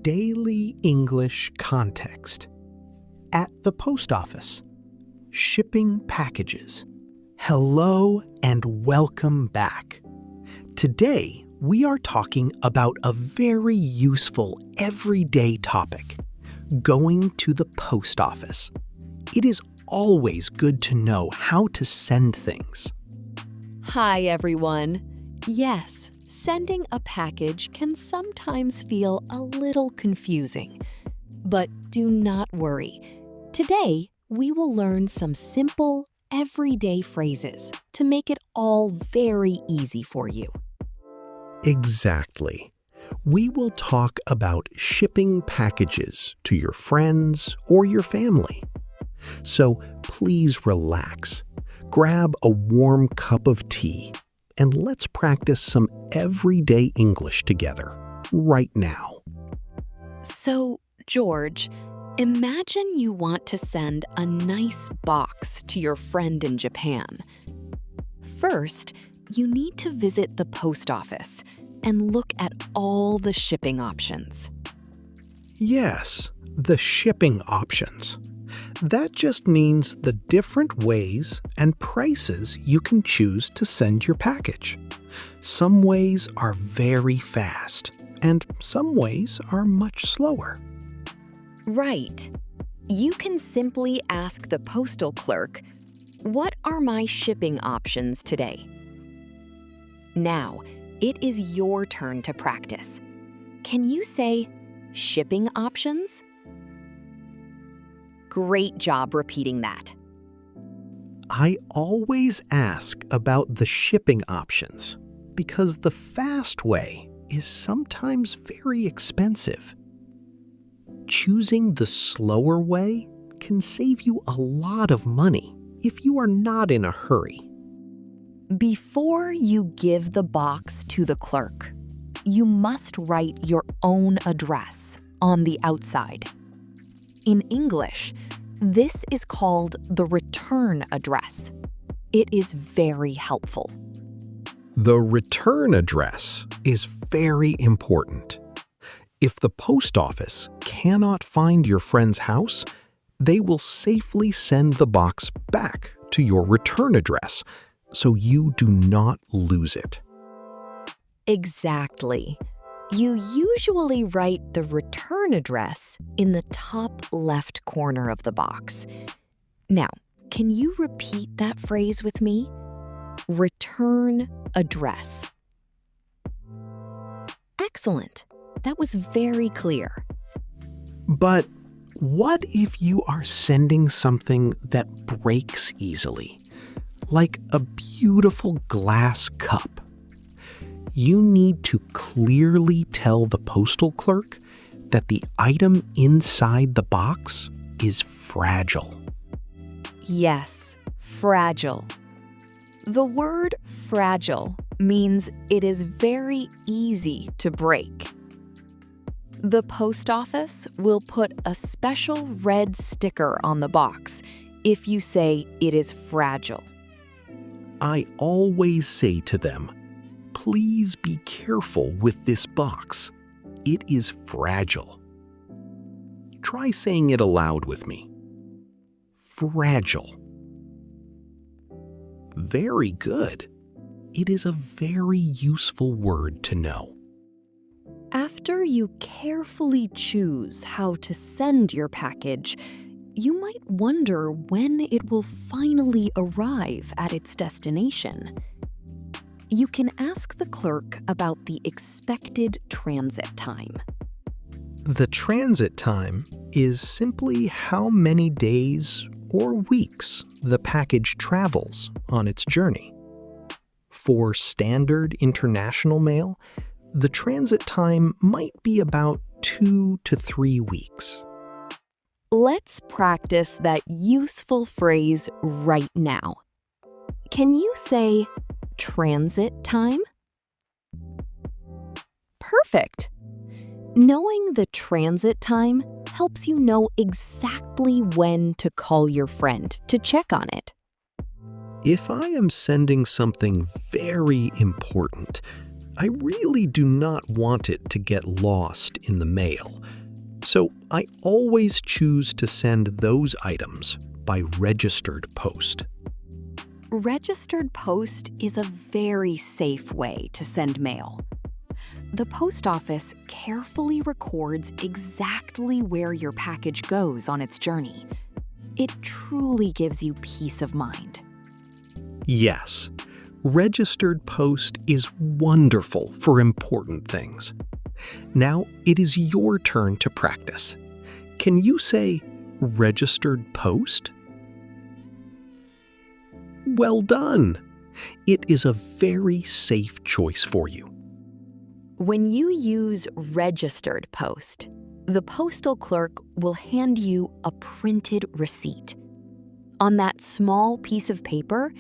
Daily English context. At the post office. Shipping packages. Hello and welcome back. Today, we are talking about a very useful everyday topic, going to the post office. It is always good to know how to send things. Hi, everyone. Yes, sending a package can sometimes feel a little confusing. But do not worry. Today, we will learn some simple, everyday phrases to make it all very easy for you. Exactly. We will talk about shipping packages to your friends or your family. So please relax, grab a warm cup of tea, and let's practice some everyday English together right now. So, George, imagine you want to send a nice box to your friend in Japan. First, you need to visit the post office and look at all the shipping options. Yes, the shipping options. That just means the different ways and prices you can choose to send your package. Some ways are very fast, and some ways are much slower. Right. You can simply ask the postal clerk, "What are my shipping options today?" Now, it is your turn to practice. Can you say, "shipping options"? Great job repeating that. I always ask about the shipping options because the fast way is sometimes very expensive. Choosing the slower way can save you a lot of money if you are not in a hurry. Before you give the box to the clerk, you must write your own address on the outside. In English, this is called the return address. It is very helpful. The return address is very important. If the post office cannot find your friend's house, they will safely send the box back to your return address, so you do not lose it. Exactly. You usually write the return address in the top left corner of the box. Now, can you repeat that phrase with me? Return address. Excellent. That was very clear. But what if you are sending something that breaks easily, like a beautiful glass cup? You need to clearly tell the postal clerk that the item inside the box is fragile. Yes, fragile. The word fragile means it is very easy to break. The post office will put a special red sticker on the box if you say it is fragile. I always say to them, please be careful with this box. It is fragile. Try saying it aloud with me. Fragile. Very good. It is a very useful word to know. After you carefully choose how to send your package, you might wonder when it will finally arrive at its destination. You can ask the clerk about the expected transit time. The transit time is simply how many days or weeks the package travels on its journey. For standard international mail, the transit time might be about 2 to 3 weeks. Let's practice that useful phrase right now. Can you say transit time? Perfect. Knowing the transit time helps you know exactly when to call your friend to check on it. If I am sending something very important, I really do not want it to get lost in the mail, So I always choose to send those items by registered post. Registered post is a very safe way to send mail. The post office carefully records exactly where your package goes on its journey. It truly gives you peace of mind. Yes, registered post is wonderful for important things. Now it is your turn to practice. Can you say registered post? Well done! It is a very safe choice for you. When you use registered post, the postal clerk will hand you a printed receipt. On that small piece of paper,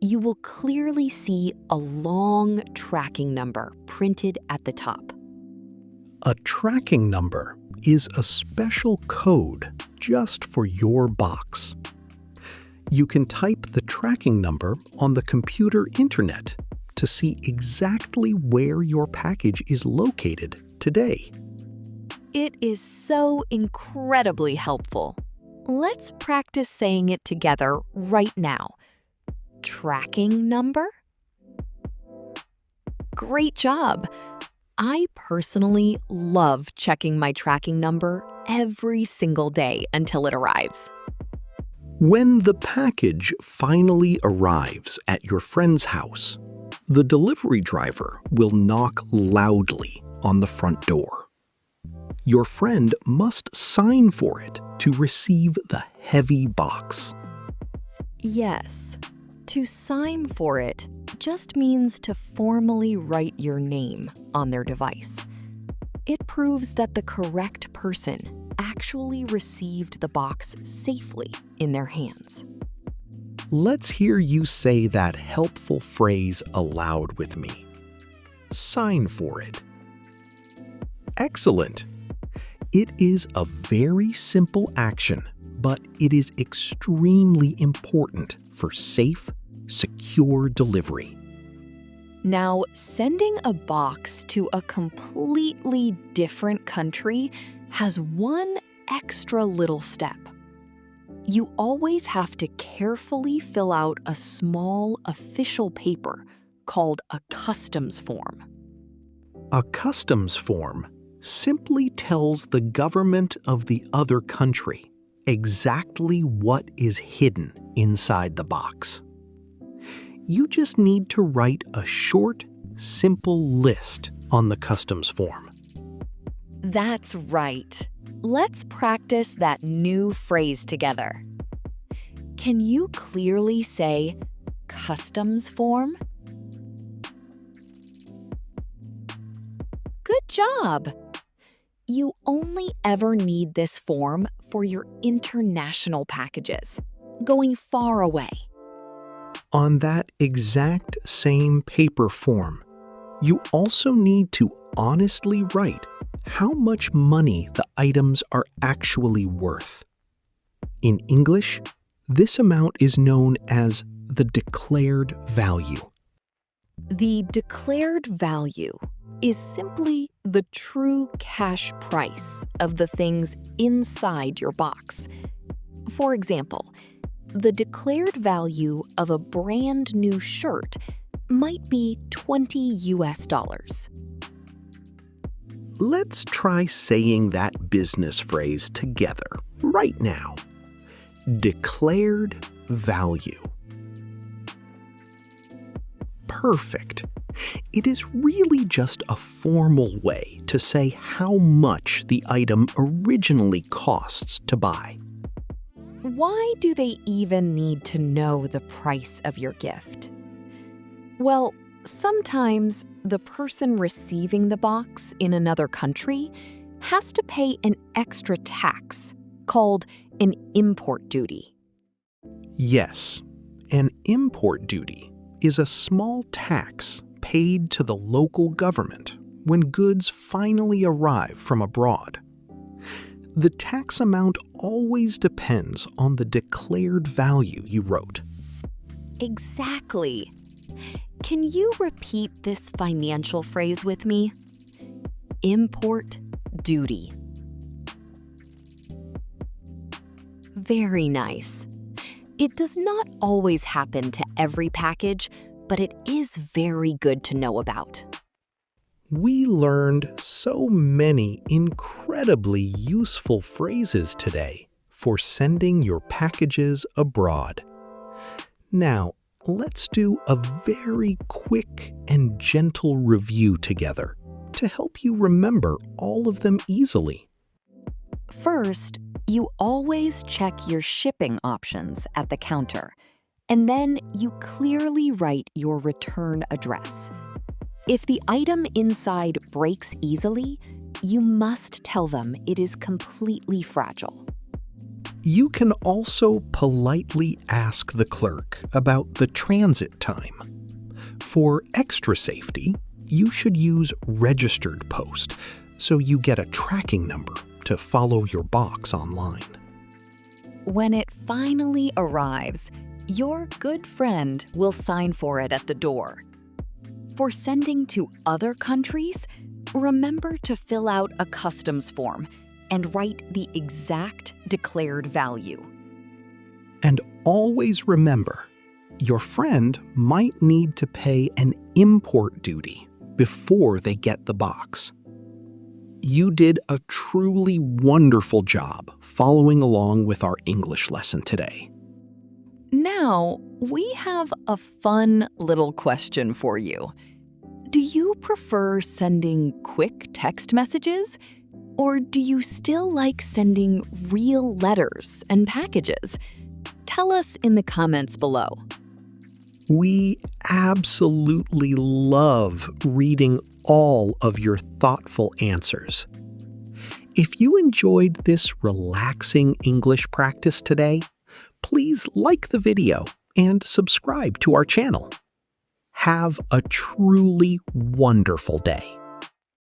you will clearly see a long tracking number printed at the top. A tracking number is a special code just for your box. You can type the tracking number on the computer internet to see exactly where your package is located today. It is so incredibly helpful. Let's practice saying it together right now. Tracking number? Great job! I personally love checking my tracking number every single day until it arrives. When the package finally arrives at your friend's house, the delivery driver will knock loudly on the front door. Your friend must sign for it to receive the heavy box. Yes, to sign for it just means to formally write your name on their device. It proves that the correct person actually received the box safely in their hands. Let's hear you say that helpful phrase aloud with me. Sign for it. Excellent! It is a very simple action, but it is extremely important for safe, secure delivery. Now, sending a box to a completely different country has one extra little step. You always have to carefully fill out a small official paper called a customs form. A customs form simply tells the government of the other country exactly what is hidden inside the box. You just need to write a short, simple list on the customs form. That's right. Let's practice that new phrase together. Can you clearly say customs form? Good job! You only ever need this form for your international packages, going far away. On that exact same paper form, you also need to honestly write how much money the items are actually worth. In English, this amount is known as the declared value. The declared value is simply the true cash price of the things inside your box. For example, the declared value of a brand new shirt might be $20. Let's try saying that business phrase together right now. Declared value. Perfect. It is really just a formal way to say how much the item originally costs to buy. Why do they even need to know the price of your gift? Well, sometimes the person receiving the box in another country has to pay an extra tax called an import duty. Yes, an import duty is a small tax paid to the local government when goods finally arrive from abroad. The tax amount always depends on the declared value you wrote. Exactly. Can you repeat this financial phrase with me? Import duty. very nice. It does not always happen to every package, but it is very good to know about. We learned so many incredibly useful phrases today for sending your packages abroad. Now, let's do a very quick and gentle review together to help you remember all of them easily. First, you always check your shipping options at the counter, and then you clearly write your return address. If the item inside breaks easily, you must tell them it is completely fragile. You can also politely ask the clerk about the transit time. For extra safety, you should use registered post so you get a tracking number to follow your box online. When it finally arrives, your good friend will sign for it at the door. For sending to other countries, remember to fill out a customs form and write the exact declared value. And always remember, your friend might need to pay an import duty before they get the box. You did a truly wonderful job following along with our English lesson today. Now, we have a fun little question for you. Do you prefer sending quick text messages? Or do you still like sending real letters and packages? Tell us in the comments below. We absolutely love reading all of your thoughtful answers. If you enjoyed this relaxing English practice today, please like the video and subscribe to our channel. Have a truly wonderful day.